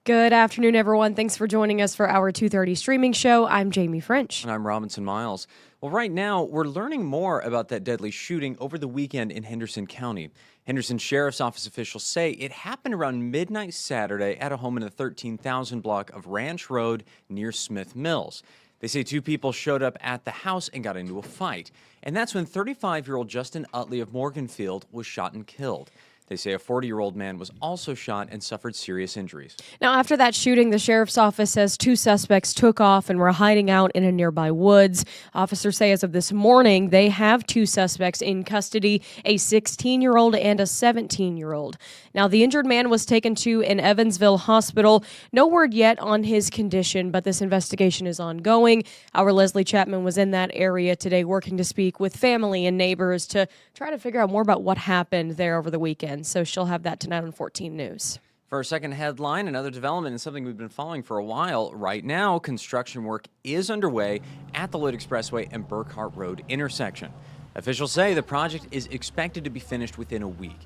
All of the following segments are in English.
Good afternoon, everyone. Thanks for joining us for our 2:30 streaming show. I'm Jamie French. And I'm Robinson Miles. Well, right now, we're learning more about that deadly shooting over the weekend in Henderson County. Henderson Sheriff's Office officials say it happened around midnight Saturday at a home in the 13,000 block of Ranch Road near Smith Mills. They say two people showed up at the house and got into a fight. And that's when 35-year-old Justin Utley of Morganfield was shot and killed. They say a 40-year-old man was also shot and suffered serious injuries. Now, after that shooting, the sheriff's office says two suspects took off and were hiding out in a nearby woods. Officers say as of this morning, they have two suspects in custody, a 16-year-old and a 17-year-old. Now, the injured man was taken to an Evansville hospital. No word yet on his condition, but this investigation is ongoing. Our Leslie Chapman was in that area today working to speak with family and neighbors to try to figure out more about what happened there over the weekend. So she'll have that tonight on 14 News. For our second headline, another development and something we've been following for a while. Right now, construction work is underway at the Lloyd Expressway and Burkhart Road intersection. Officials say the project is expected to be finished within a week.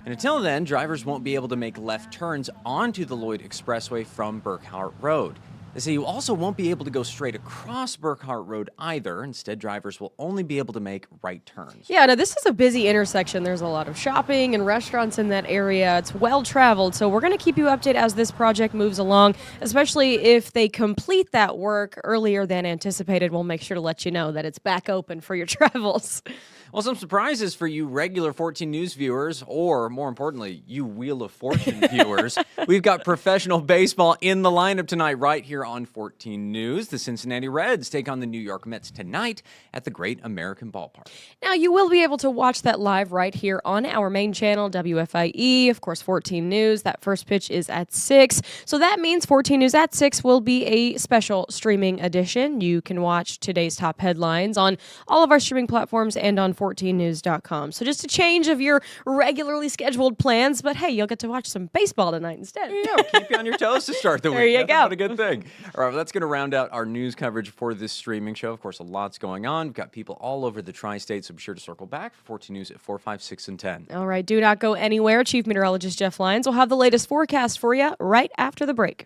And until then, drivers won't be able to make left turns onto the Lloyd Expressway from Burkhart Road. They say you also won't be able to go straight across Burkhart Road either. Instead, drivers will only be able to make right turns. Yeah, now this is a busy intersection. There's a lot of shopping and restaurants in that area. It's well traveled, so we're going to keep you updated as this project moves along, especially if they complete that work earlier than anticipated. We'll make sure to let you know that it's back open for your travels. Well, some surprises for you regular 14 News viewers, or more importantly, you Wheel of Fortune viewers. We've got professional baseball in the lineup tonight right here on 14 News. The Cincinnati Reds take on the New York Mets tonight at the Great American Ballpark. Now, you will be able to watch that live right here on our main channel, WFIE, of course, 14 News. That first pitch is at 6. So that means 14 News at 6 will be a special streaming edition. You can watch today's top headlines on all of our streaming platforms and on 14news.com. So just a change of your regularly scheduled plans, but hey, you'll get to watch some baseball tonight instead. Yeah, keep you on your toes to start the week. There you Nothing go. but a good thing. All right, well, that's going to round out our news coverage for this streaming show. Of course, a lot's going on. We've got people all over the tri-state, so be sure to circle back for 14 News at 4, 5, 6, and 10. All right, do not go anywhere. Chief Meteorologist Jeff Lyons will have the latest forecast for you right after the break.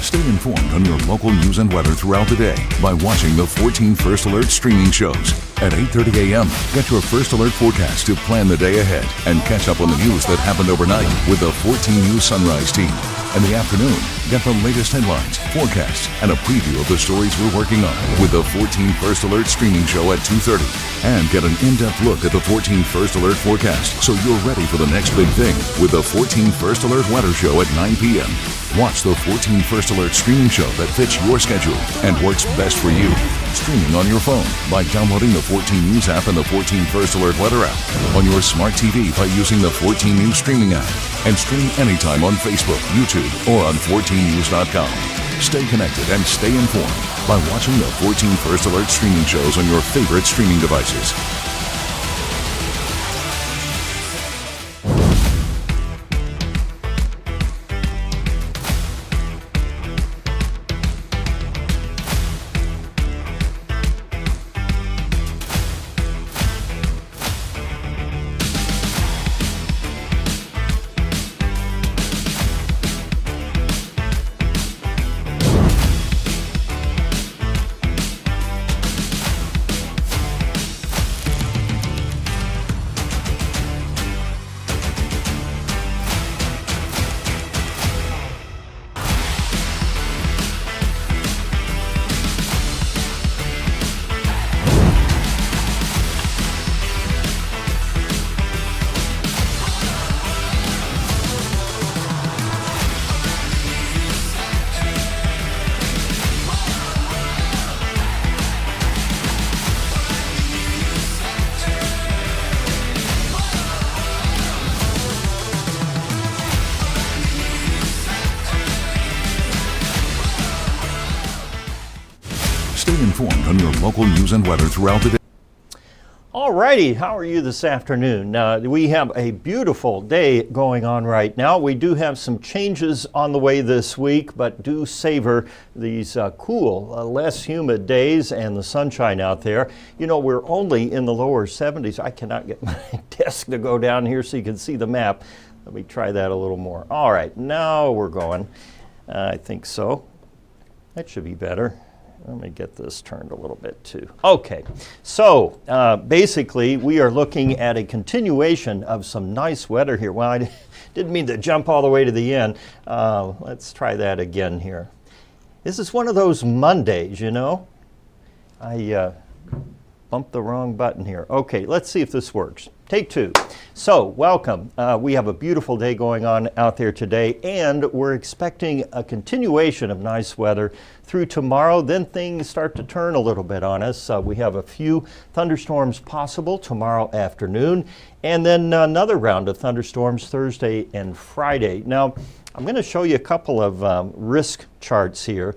Stay informed on your local news and weather throughout the day by watching the 14 First Alert streaming shows. At 8:30 a.m., get your First Alert forecast to plan the day ahead and catch up on the news that happened overnight with the 14 News Sunrise team. In the afternoon, get the latest headlines, forecasts, and a preview of the stories we're working on with the 14 First Alert streaming show at 2:30. And get an in-depth look at the 14 First Alert forecast so you're ready for the next big thing with the 14 First Alert weather show at 9 p.m. Watch the 14 First Alert streaming show that fits your schedule and works best for you. Streaming on your phone by downloading the 14 News app and the 14 First Alert weather app. On your smart TV by using the 14 News streaming app. And stream anytime on Facebook, YouTube, or on 14news.com. Stay connected and stay informed by watching the 14 First Alert streaming shows on your favorite streaming devices. Stay informed on your local news and weather throughout the day. All righty, how are you this afternoon? We have a beautiful day going on right now. We do have some changes on the way this week, but do savor these cool, less humid days and the sunshine out there. You know, we're only in the lower 70s. I cannot get my desk to go down here so you can see the map. Let me try that a little more. All right, now we're going. I think so. That should be better. Let me get this turned a little bit too. Okay, so basically we are looking at a continuation of some nice weather here. Well, I didn't mean to jump all the way to the end. Let's try that again here. This is one of those Mondays, you know. I bumped the wrong button here. Okay, let's see if this works. Take two. So, welcome. We have a beautiful day going on out there today, and we're expecting a continuation of nice weather through tomorrow. Then things start to turn a little bit on us. We have a few thunderstorms possible tomorrow afternoon, and then another round of thunderstorms Thursday and Friday. Now, I'm going to show you a couple of risk charts here.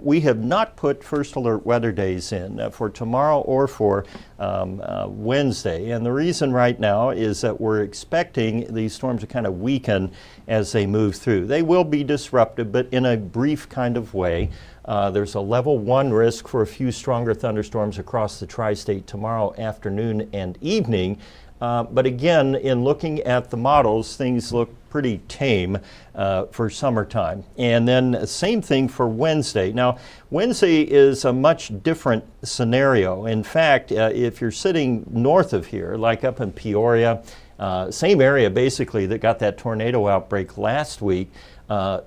We have not put first alert weather days in for tomorrow or for Wednesday. And the reason right now is that we're expecting these storms to kind of weaken as they move through. They will be disruptive, but in a brief kind of way. There's a level 1 risk for a few stronger thunderstorms across the tri-state tomorrow afternoon and evening. But again, in looking at the models, things look pretty tame for summertime. And then same thing for Wednesday. Now, Wednesday is a much different scenario. In fact, if you're sitting north of here, like up in Peoria, same area basically that got that tornado outbreak last week,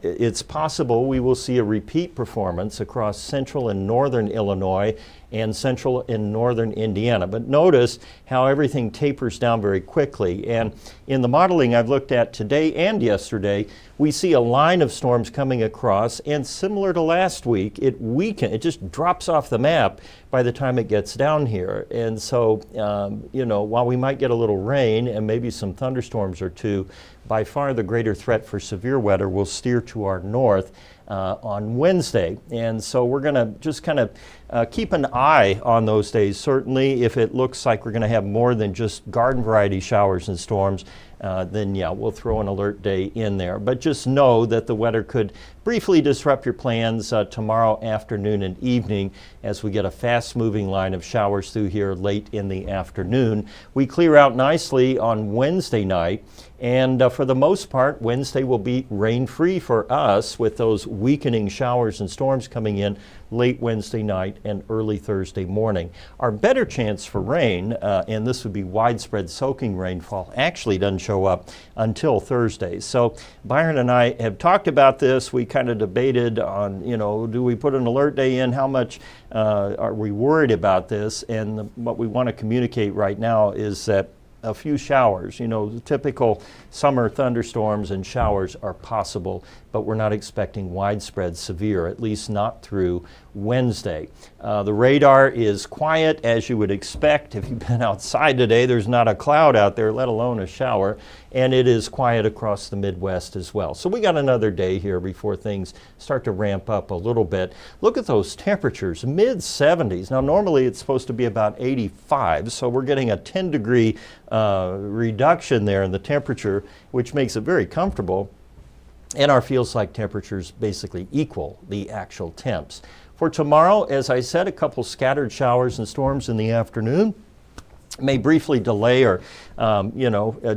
it's possible we will see a repeat performance across central and northern Illinois and central and northern Indiana. But notice how everything tapers down very quickly. And in the modeling I've looked at today and yesterday, we see a line of storms coming across, and similar to last week, it just drops off the map by the time it gets down here. And so, while we might get a little rain and maybe some thunderstorms or two, by far the greater threat for severe weather will steer to our north on Wednesday. And so we're going to just kind of keep an eye on those days. Certainly, if it looks like we're going to have more than just garden variety showers and storms, then yeah, we'll throw an alert day in there. But just know that the weather could briefly disrupt your plans tomorrow afternoon and evening as we get a fast-moving line of showers through here late in the afternoon. We clear out nicely on Wednesday night, and for the most part, Wednesday will be rain-free for us with those weakening showers and storms coming in late Wednesday night and early Thursday morning. Our better chance for rain, and this would be widespread soaking rainfall, actually doesn't show up until Thursday. So Byron and I have talked about this. We kind of debated on, do we put an alert day in? How much are we worried about this? And what we want to communicate right now is that a few showers, typical summer thunderstorms and showers are possible, but we're not expecting widespread severe, at least not through Wednesday. The radar is quiet, as you would expect. If you've been outside today, there's not a cloud out there, let alone a shower, and it is quiet across the Midwest as well. So we got another day here before things start to ramp up a little bit. Look at those temperatures, mid-70s. Now, normally it's supposed to be about 85, so we're getting a 10-degree reduction there in the temperature, which makes it very comfortable. And our feels-like temperatures basically equal the actual temps. For tomorrow, as I said, a couple scattered showers and storms in the afternoon may briefly delay or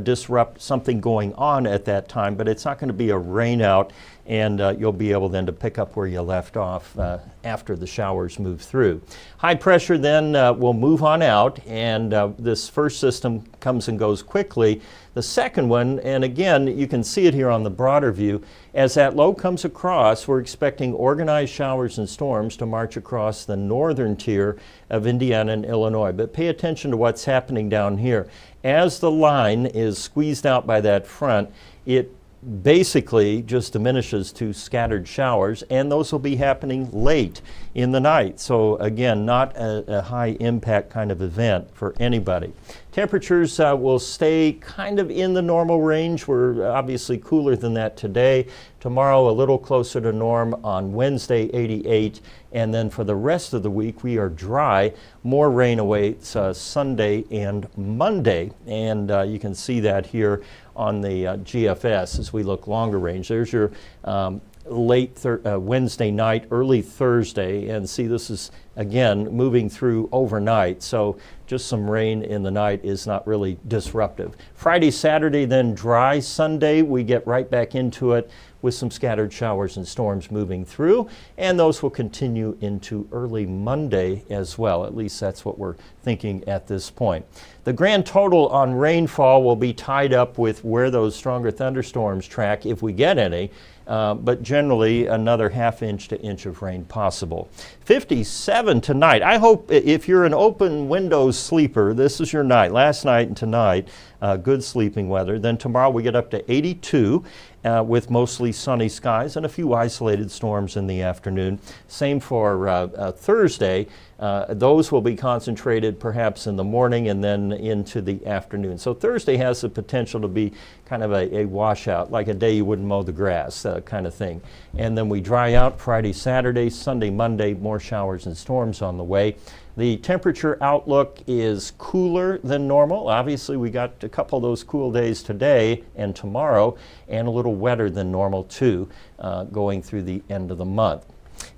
disrupt something going on at that time, but it's not going to be a rain out, and you'll be able then to pick up where you left off after the showers move through. High pressure then will move on out, and this first system comes and goes quickly. The second one, and again, you can see it here on the broader view, as that low comes across, we're expecting organized showers and storms to march across the northern tier of Indiana and Illinois. But pay attention to what's happening down here. As the line is squeezed out by that front, it basically just diminishes to scattered showers, and those will be happening late in the night. So again, not a high impact kind of event for anybody. Temperatures will stay kind of in the normal range. We're obviously cooler than that today. Tomorrow a little closer to norm on Wednesday, 88, and then for the rest of the week we are dry. More rain awaits Sunday and Monday, and you can see that here on the GFS as we look longer range. There's your late Wednesday night, early Thursday, and see this is again moving through overnight, so just some rain in the night is not really disruptive. Friday, Saturday, then dry. Sunday we get right back into it with some scattered showers and storms moving through, and those will continue into early Monday as well. At least that's what we're thinking at this point. The grand total on rainfall will be tied up with where those stronger thunderstorms track, if we get any, but generally another half-inch to inch of rain possible. 57 tonight. I hope if you're an open windows sleeper, this is your night. Last night and tonight, good sleeping weather. Then tomorrow we get up to 82 with mostly sunny skies and a few isolated storms in the afternoon. Same for Thursday. Those will be concentrated perhaps in the morning and then into the afternoon. So Thursday has the potential to be kind of a washout, like a day you wouldn't mow the grass, kind of thing. And then we dry out Friday, Saturday, Sunday, Monday, more showers and storms on the way. The temperature outlook is cooler than normal. Obviously, we got a couple of those cool days today and tomorrow, and a little wetter than normal too, going through the end of the month.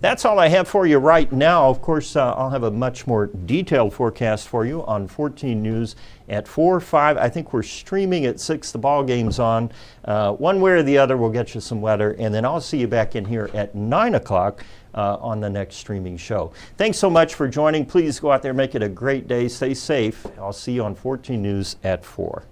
That's all I have for you right now. Of course, I'll have a much more detailed forecast for you on 14 News at 4, 5. I think we're streaming at 6. The ball game's on. One way or the other, we'll get you some weather. And then I'll see you back in here at 9 o'clock on the next streaming show. Thanks so much for joining. Please go out there, make it a great day. Stay safe. I'll see you on 14 News at 4.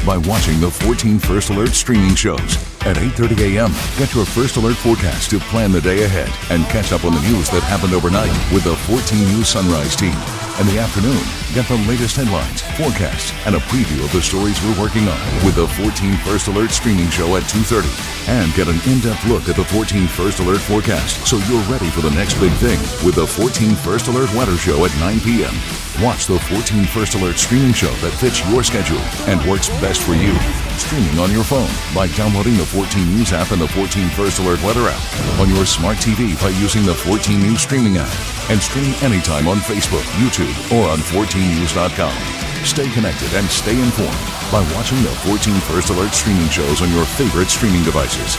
By watching the 14 First Alert streaming shows. At 8:30 a.m., get your First Alert forecast to plan the day ahead and catch up on the news that happened overnight with the 14 News Sunrise team. In the afternoon, get the latest headlines, forecasts, and a preview of the stories we're working on with the 14 First Alert streaming show at 2:30. And get an in-depth look at the 14 First Alert forecast so you're ready for the next big thing with the 14 First Alert weather show at 9 p.m. Watch the 14 First Alert streaming show that fits your schedule and works best for you. Streaming on your phone by downloading the 14 News app and the 14 First Alert weather app. On your smart TV by using the 14 News streaming app. And stream anytime on Facebook, YouTube, or on 14news.com. Stay connected and stay informed by watching the 14 First Alert streaming shows on your favorite streaming devices.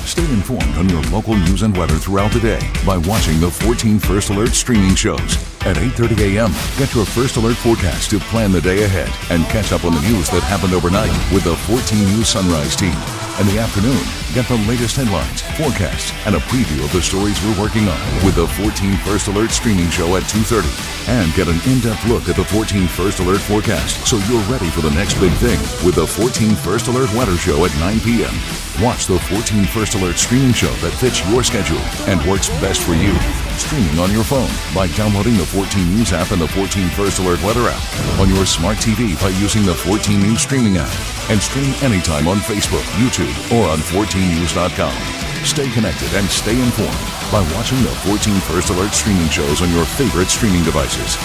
Stay informed on your local news and weather throughout the day by watching the 14 First Alert streaming shows. At 8:30 a.m., get your First Alert forecast to plan the day ahead and catch up on the news that happened overnight with the 14 News Sunrise team. In the afternoon, get the latest headlines, forecasts, and a preview of the stories we're working on with the 14 First Alert streaming show at 2:30. And get an in-depth look at the 14 First Alert forecast so you're ready for the next big thing with the 14 First Alert weather show at 9 p.m. Watch the 14 First Alert streaming show that fits your schedule and works best for you. Streaming on your phone by downloading the 14 News app and the 14 First Alert weather app. On your smart TV by using the 14 News streaming app. And stream anytime on Facebook, YouTube, or on 14news.com. Stay connected and stay informed by watching the 14 First Alert streaming shows on your favorite streaming devices.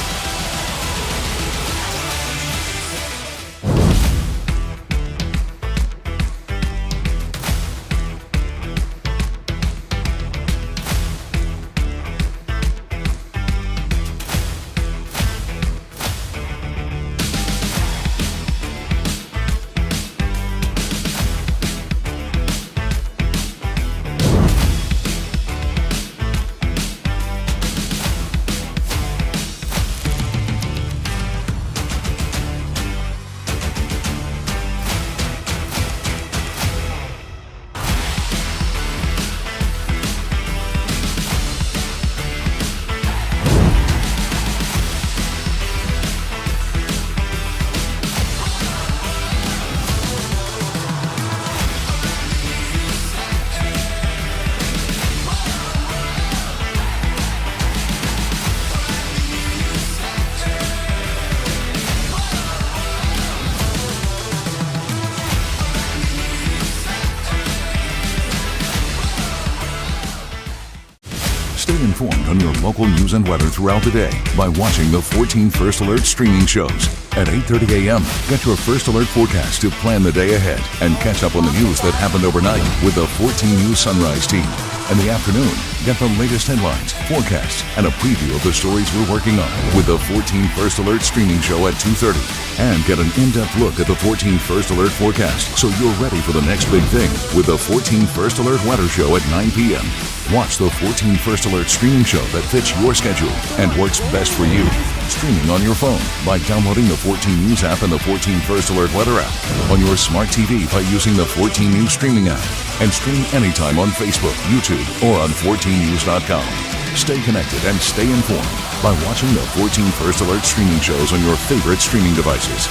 Stay informed on your local news and weather throughout the day by watching the 14 First Alert streaming shows. At 8:30 a.m., get your First Alert forecast to plan the day ahead and catch up on the news that happened overnight with the 14 News Sunrise team. In the afternoon, get the latest headlines, forecasts, and a preview of the stories we're working on with the 14 First Alert streaming show at 2:30. And get an in-depth look at the 14 First Alert forecast so you're ready for the next big thing with the 14 First Alert weather show at 9 p.m. Watch the 14 First Alert streaming show that fits your schedule and works best for you. Streaming on your phone by downloading the 14 News app and the 14 First Alert weather app. On your smart TV by using the 14 News streaming app. And stream anytime on Facebook, YouTube, or on 14news.com. Stay connected and stay informed by watching the 14 First Alert streaming shows on your favorite streaming devices.